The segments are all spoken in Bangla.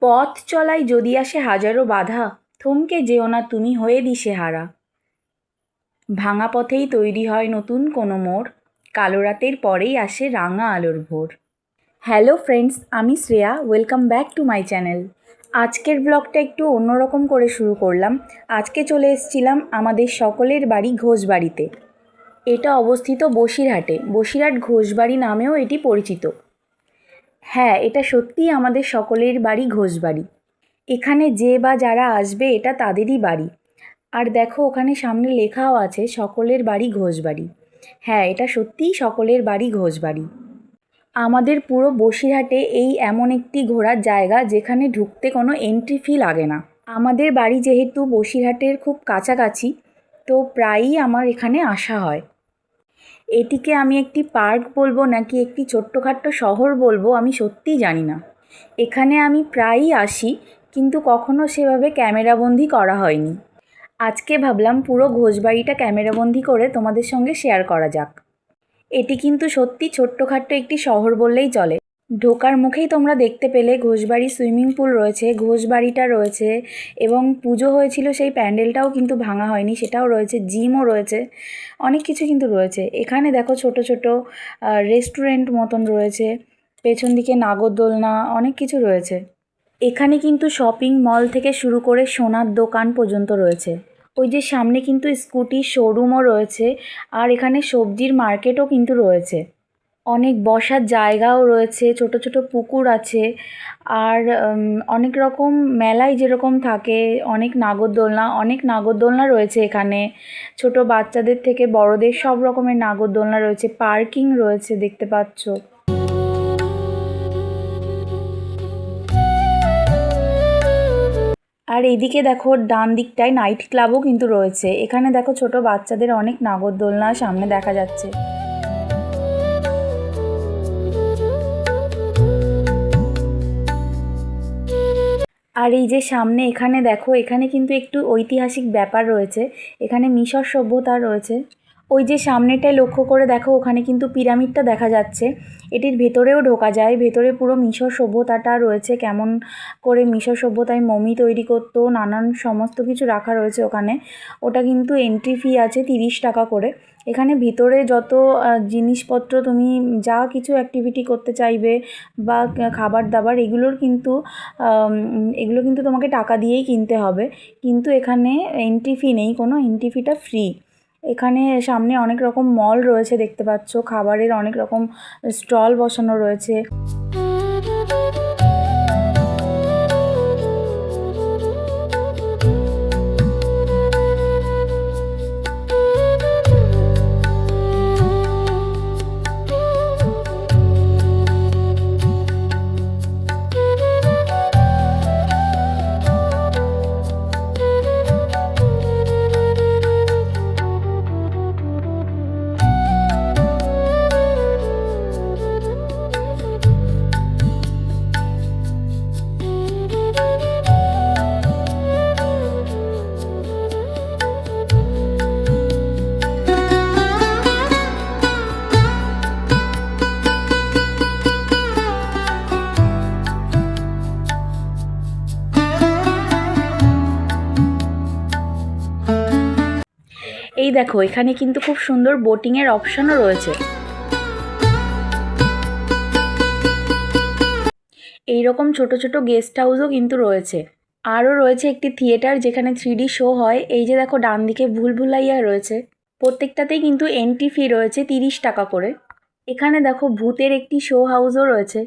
পথ চলায় যদি আসে হাজারো বাধা, থমকে যেও না তুমি হয়ে দিশেহারা। ভাঙা পথেই তৈরি হয় নতুন কোনো মোড়, কালো রাতের পরেই আসে রাঙা আলোর ভোর। হ্যালো ফ্রেন্ডস, আমি Shreya, welcome back to my channel. আজকের ব্লগটা একটু অন্যরকম করে শুরু করলাম। আজকে চলে এসেছিলাম আমাদের সকলের বাড়ি ঘোষবাড়িতে। এটা অবস্থিত বসিরহাটে, বসিরহাট ঘোষবাড়ি নামেও এটি পরিচিত। হ্যাঁ, এটা সত্যিই আমাদের সকলের বাড়ি ঘোষবাড়ি। এখানে যে বা যারা আসবে এটা তাদেরই বাড়ি। আর দেখো ওখানে সামনে লেখাও আছে সকলের বাড়ি ঘোষবাড়ি। হ্যাঁ, এটা সত্যিই সকলের বাড়ি ঘোষবাড়ি। আমাদের পুরো বসিরহাটে এই এমন একটি ঘোরার জায়গা যেখানে ঢুকতে কোনো এন্ট্রি ফি লাগে না। আমাদের বাড়ি যেহেতু বসিরহাটের খুব কাছাকাছি, তো প্রায়ই আমার এখানে আসা হয়। এটিকে আমি একটি পার্ক বলবো নাকি একটি ছোট্টখাট্টো শহর বলবো আমি সত্যিই জানি না। এখানে আমি প্রায়ই আসি, কিন্তু কখনো সেভাবে ক্যামেরাবন্দি করা হয়নি। আজকে ভাবলাম পুরো ঘোষবাড়িটা ক্যামেরাবন্দি করে তোমাদের সঙ্গে শেয়ার করা যাক। এটি কিন্তু সত্যি ছোট্টখাট্টো একটি শহর বললেই চলে। ঢোকার মুখেই তোমরা দেখতে পেলে ঘোষবাড়ি সুইমিং পুল রয়েছে, ঘোষবাড়িটা রয়েছে, এবং পুজো হয়েছিল সেই প্যান্ডেলটাও কিন্তু ভাঙা হয়নি, সেটাও রয়েছে, জিমও রয়েছে, অনেক কিছু কিন্তু রয়েছে। এখানে দেখো ছোট ছোট রেস্টুরেন্ট মতন রয়েছে, পেছন দিকে নাগরদোলনা, অনেক কিছু রয়েছে। এখানে কিন্তু শপিং মল থেকে শুরু করে সোনার দোকান পর্যন্ত রয়েছে। ওই যে সামনে কিন্তু স্কুটির শোরুমও রয়েছে, আর এখানে সবজির মার্কেটও কিন্তু রয়েছে। অনেক বসার জায়গাও রয়েছে, ছোট ছোট পুকুর আছে, আর অনেক রকম মেলায় যেরকম থাকে অনেক নাগরদোলনা রয়েছে এখানে। ছোট বাচ্চাদের থেকে বড়দের সব রকমের নাগরদোলনা রয়েছে, পার্কিং রয়েছে দেখতে পাচ্ছ। আর এইদিকে দেখো ডান দিকটায় নাইট ক্লাবও কিন্তু রয়েছে। এখানে দেখো ছোট বাচ্চাদের অনেক নাগরদোলনা সামনে দেখা যাচ্ছে। আর এই যে সামনে এখানে দেখো, এখানে কিন্তু একটু ঐতিহাসিক ব্যাপার রয়েছে। এখানে মিশর সভ্যতা রয়েছে। ওই যে সামনেটায় লক্ষ্য করে দেখো, ওখানে কিন্তু পিরামিডটা দেখা যাচ্ছে। এটির ভেতরেও ঢোকা যায়, ভেতরে পুরো মিশর সভ্যতাটা রয়েছে, কেমন করে মিশর সভ্যতায় মমি তৈরি করতো, নানান সমস্ত কিছু রাখা রয়েছে ওখানে। ওটা কিন্তু এন্ট্রি ফি আছে 30 টাকা করে। এখানে ভিতরে যত জিনিসপত্র তুমি যা কিছু অ্যাক্টিভিটি করতে চাইবে বা খাবার দাবার, এগুলো কিন্তু তোমাকে টাকা দিয়েই কিনতে হবে। কিন্তু এখানে এন্ট্রি ফি নেই কোনো, এন্ট্রি ফিটা ফ্রি। এখানে সামনে অনেক রকম মল রয়েছে দেখতে পাচ্ছ, খাবারের অনেক রকম স্টল বসানো রয়েছে। এই দেখো এখানে কিন্তু খুব সুন্দর বোটিংয়ের অপশনও রয়েছে। এইরকম ছোট ছোট গেস্ট হাউসও কিন্তু রয়েছে। আরও রয়েছে একটি থিয়েটার যেখানে 3D শো হয়। এই যে দেখো ডান দিকে ভুলভুলাইয়া রয়েছে। প্রত্যেকটাতেই কিন্তু এন্ট্রি ফি রয়েছে 30 টাকা করে। এখানে দেখো ভূতের একটি শো হাউসও রয়েছে।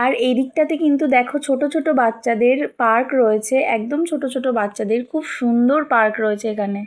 আর এই দিকটাতে কিন্তু দেখো ছোট ছোট বাচ্চাদের পার্ক রয়েছে, একদম ছোট ছোট বাচ্চাদের খুব সুন্দর পার্ক রয়েছে এখানে।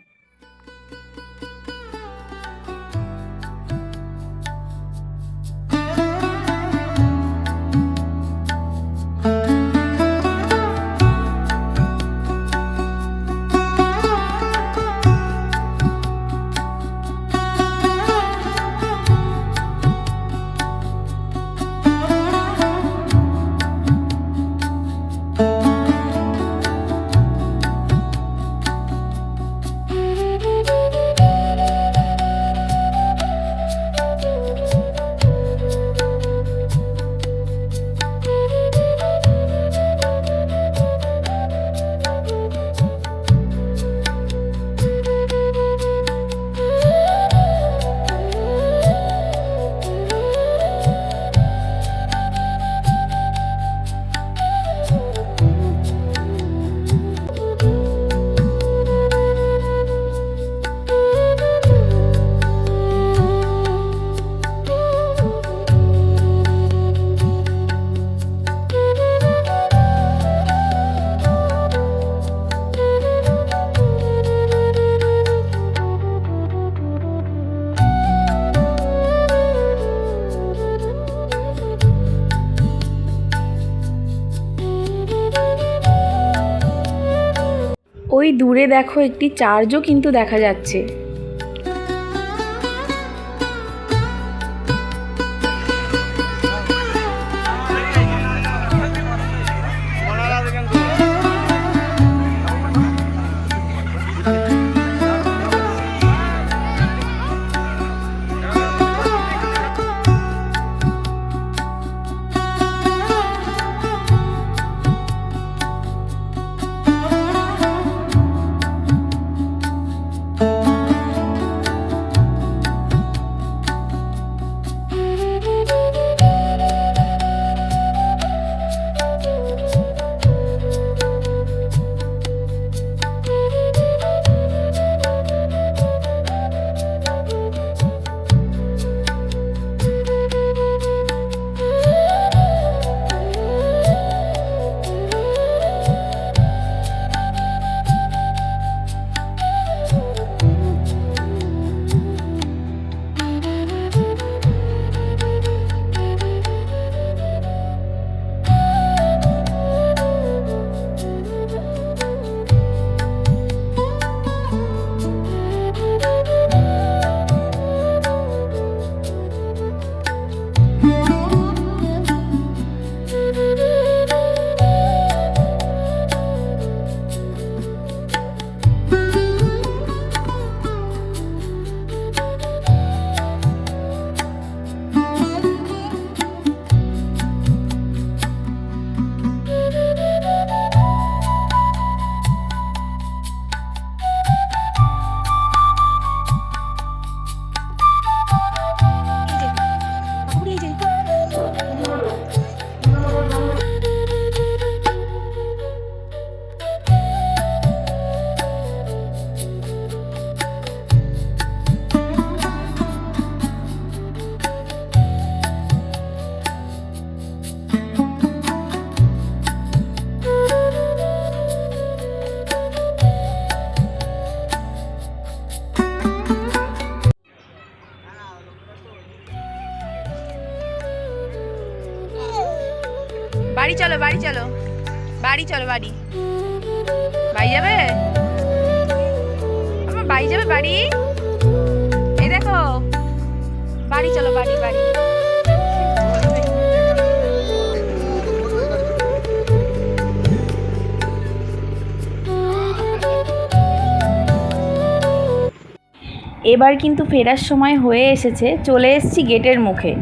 ওই দূরে দেখো একটি চার্চও কিন্তু দেখা যাচ্ছে। বাড়ি চলো, বাড়ি চলো, বাড়ি চলো, বাড়ি বাড়ি যাবে, আমার বাড়ি যাবে, বাড়ি এই দেখো, বাড়ি চলো, বাড়ি বাড়ি। এবার কিন্তু ফেরার সময় হয়ে এসেছে, চলে এসেছি গেটের মুখে।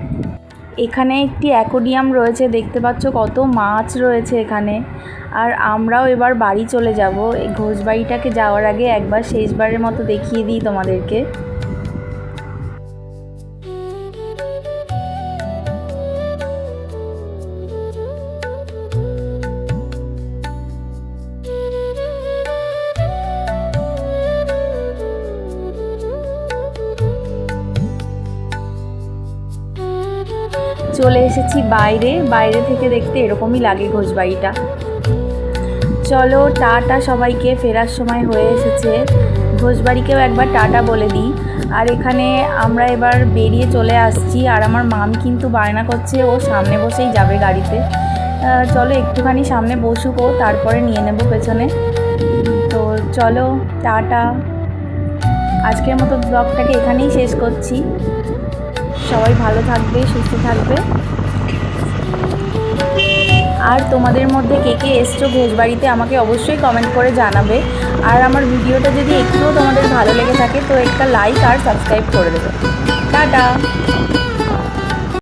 এখানে একটি অ্যাকোয়ারিয়াম রয়েছে, দেখতে পাচ্ছ কত মাছ রয়েছে এখানে। আর আমরাও এবার বাড়ি চলে যাব। এই ঘোষবাড়িটাকে যাওয়ার আগে একবার শেষবারের মতো দেখিয়ে দিই তোমাদেরকে। চলে এসেছি বাইরে, বাইরে থেকে দেখতে এরকমই লাগে ঘোষবাড়িটা। চলো টাটা সবাইকে, ফেরার সময় হয়ে এসেছে। ঘোষবাড়িকেও একবার টাটা বলে দিই। আর এখানে আমরা এবার বেরিয়ে চলে আসছি। আর আমার মাম কিন্তু বায়না করছে, ও সামনে বসেই যাবে গাড়িতে। চলো একটুখানি সামনে বসুক ও, তারপরে নিয়ে নেব পেছনে। তো চলো টাটা। আজকের মতো ব্লগটাকে এখানেই শেষ করছি। সবাই ভালো থাকবে, সুস্থ থাকবে। আর তোমাদের মধ্যে কে কে এসছো ঘোষবাড়িতে আমাকে অবশ্যই কমেন্ট করে জানাবে। আর আমার ভিডিওটা যদি একটুও তোমাদের ভালো লেগে থাকে তো একটা লাইক আর সাবস্ক্রাইব করে দেবে। টাটা।